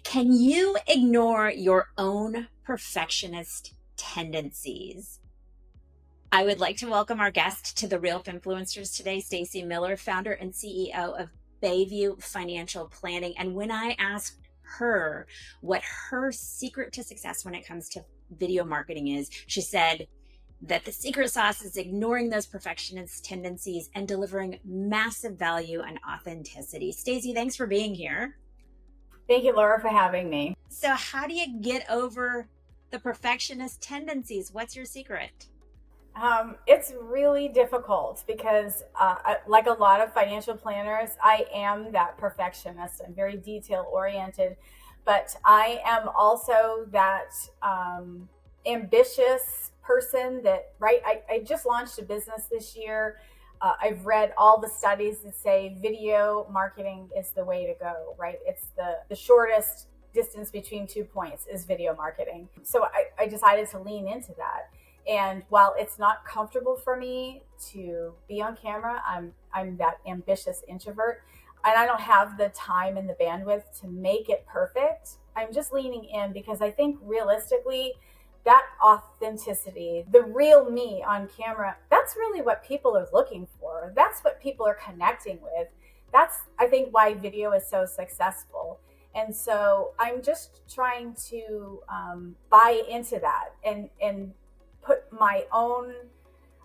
Can you ignore your own perfectionist tendencies? I would like to welcome our guest to the Real Influencers today, Stacy Miller, founder and CEO of Bayview Financial Planning. And when I asked her what her secret to success when it comes to video marketing is, she said that the secret sauce is ignoring those perfectionist tendencies and delivering massive value and authenticity. Stacy, thanks for being here. Thank you, Laura, for having me. So, how do you get over the perfectionist tendencies? What's your secret? It's really difficult because, like a lot of financial planners, I am that perfectionist. I'm very detail oriented, but I am also that ambitious person that, right? I just launched a business this year. I've read all the studies that say video marketing is the way to go, right? It's the shortest distance between 2 points is video marketing. So I decided to lean into that. And while it's not comfortable for me to be on camera, I'm that ambitious introvert and I don't have the time and the bandwidth to make it perfect. I'm just leaning in because I think realistically that authenticity, the real me on camera, that's really what people are looking for. That's what people are connecting with. That's, I think, why video is so successful. And so I'm just trying to buy into that and put my own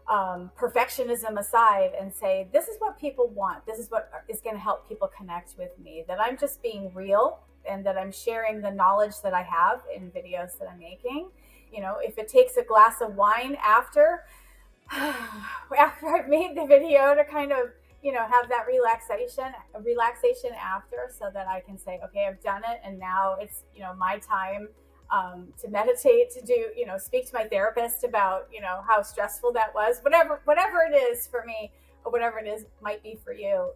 perfectionism aside and say, this is what people want. This is what is going to help people connect with me, that I'm just being real and that I'm sharing the knowledge that I have in videos that I'm making. You know, if it takes a glass of wine after I've made the video to kind of, have that relaxation after, so that I can say, okay, I've done it. And now it's, my time to meditate, to do, speak to my therapist about, how stressful that was, whatever it is for me, or whatever it is might be for you,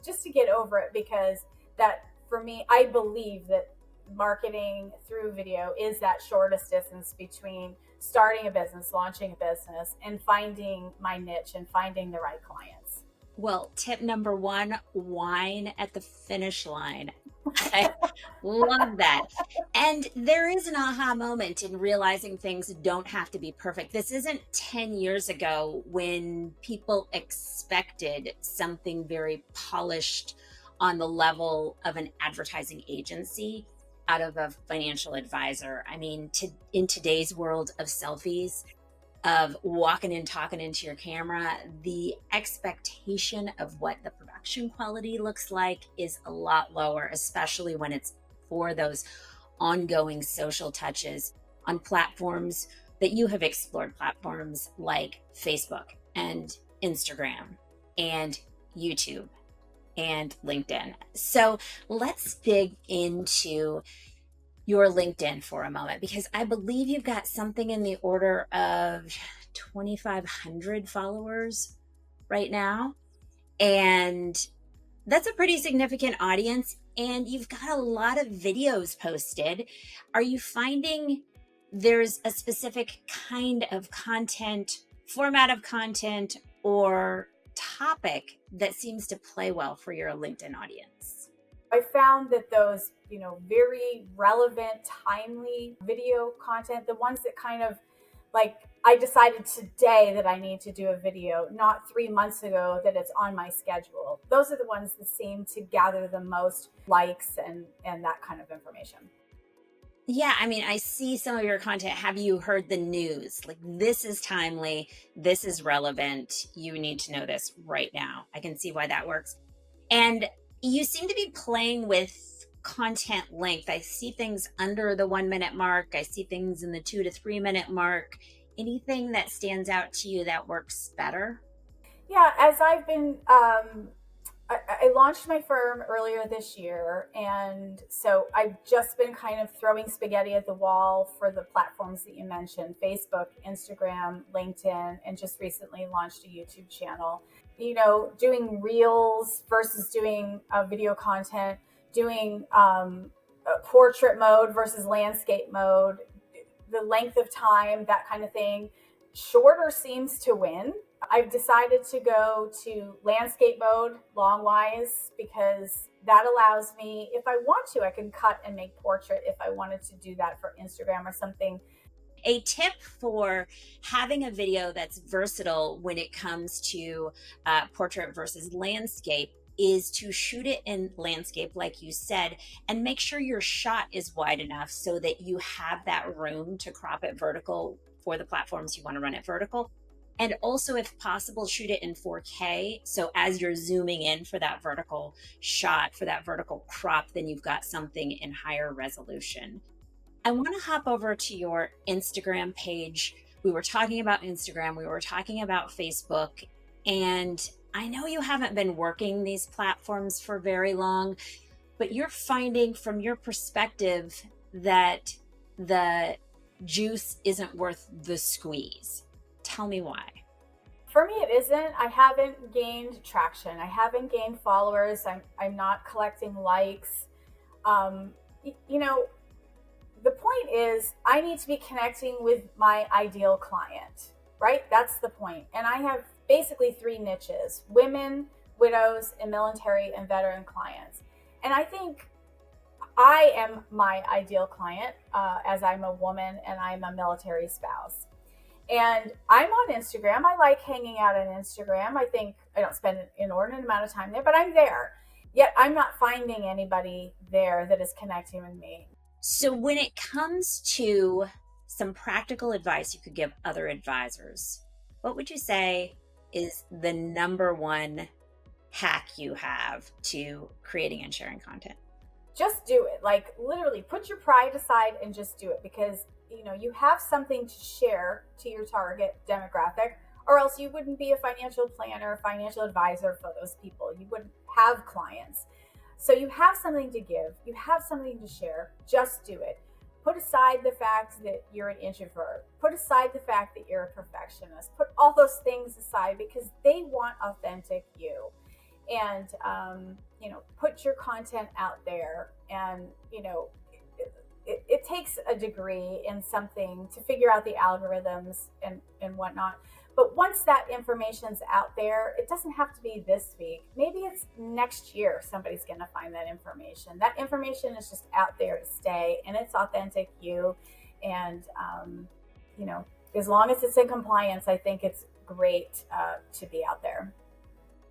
just to get over it. Because that, for me, I believe that marketing through video is that shortest distance between starting a business, launching a business, and finding my niche and finding the right clients. Well, tip number one, wine at the finish line. I love that. And there is an aha moment in realizing things don't have to be perfect. This isn't 10 years ago when people expected something very polished on the level of an advertising agency out of a financial advisor. I mean, in today's world of selfies, of walking and talking into your camera, the expectation of what the production quality looks like is a lot lower, especially when it's for those ongoing social touches on platforms that you have explored, platforms like Facebook and Instagram and YouTube and LinkedIn. So let's dig into your LinkedIn for a moment, because I believe you've got something in the order of 2,500 followers right now. And that's a pretty significant audience. And you've got a lot of videos posted. Are you finding there's a specific kind of content, format of content, or topic that seems to play well for your LinkedIn audience? I found that those, very relevant, timely video content, the ones that kind of like, I decided today that I need to do a video, not 3 months ago that it's on my schedule. Those are the ones that seem to gather the most likes and that kind of information. Yeah, I mean, I see some of your content. Have you heard the news? Like, this is timely, this is relevant. You need to know this right now. I can see why that works. And you seem to be playing with content length. I see things under the 1 minute mark. I see things in the 2 to 3 minute mark. Anything that stands out to you that works better? Yeah, as I've been, I launched my firm earlier this year. And so I've just been kind of throwing spaghetti at the wall for the platforms that you mentioned: Facebook, Instagram, LinkedIn, and just recently launched a YouTube channel. Doing reels versus doing video content, doing portrait mode versus landscape mode, the length of time, that kind of thing. Shorter seems to win. I've decided to go to landscape mode, long wise, because that allows me, if I want to, I can cut and make portrait if I wanted to do that for Instagram or something. A tip for having a video that's versatile when it comes to portrait versus landscape is to shoot it in landscape, like you said, and make sure your shot is wide enough so that you have that room to crop it vertical for the platforms you want to run it vertical. And also, if possible, shoot it in 4K. So as you're zooming in for that vertical shot, for that vertical crop, then you've got something in higher resolution. I want to hop over to your Instagram page. We were talking about Instagram, we were talking about Facebook, and I know you haven't been working these platforms for very long, but you're finding from your perspective that the juice isn't worth the squeeze. Tell me why. For me, it isn't. I haven't gained traction. I haven't gained followers. I'm not collecting likes. You know, the point is, I need to be connecting with my ideal client, right? That's the point. And I have basically three niches: women, widows, and military and veteran clients. And I think I am my ideal client, as I'm a woman and I'm a military spouse. And I'm on Instagram. I like hanging out on Instagram. I think I don't spend an inordinate amount of time there, but I'm there. Yet I'm not finding anybody there that is connecting with me. So, when it comes to some practical advice you could give other advisors, what would you say is the number one hack you have to creating and sharing content? Just do it. Like, literally put your pride aside and just do it, because you have something to share to your target demographic, or else you wouldn't be a financial planner, financial advisor for those people. You wouldn't have clients. So you have something to give, you have something to share. Just do it. Put aside the fact that you're an introvert, put aside the fact that you're a perfectionist, put all those things aside, because they want authentic you. And put your content out there. And it takes a degree in something to figure out the algorithms and whatnot. But once that information's out there, it doesn't have to be this week. Maybe it's next year somebody's going to find that information. That information is just out there to stay, and it's authentic you. And, as long as it's in compliance, I think it's great to be out there.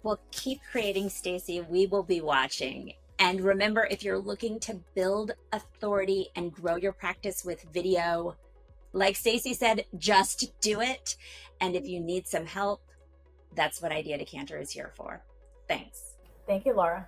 Well, keep creating, Stacy. We will be watching. And remember, if you're looking to build authority and grow your practice with video, like Stacy said, just do it. And if you need some help, that's what Idea Decanter is here for. Thanks. Thank you, Laura.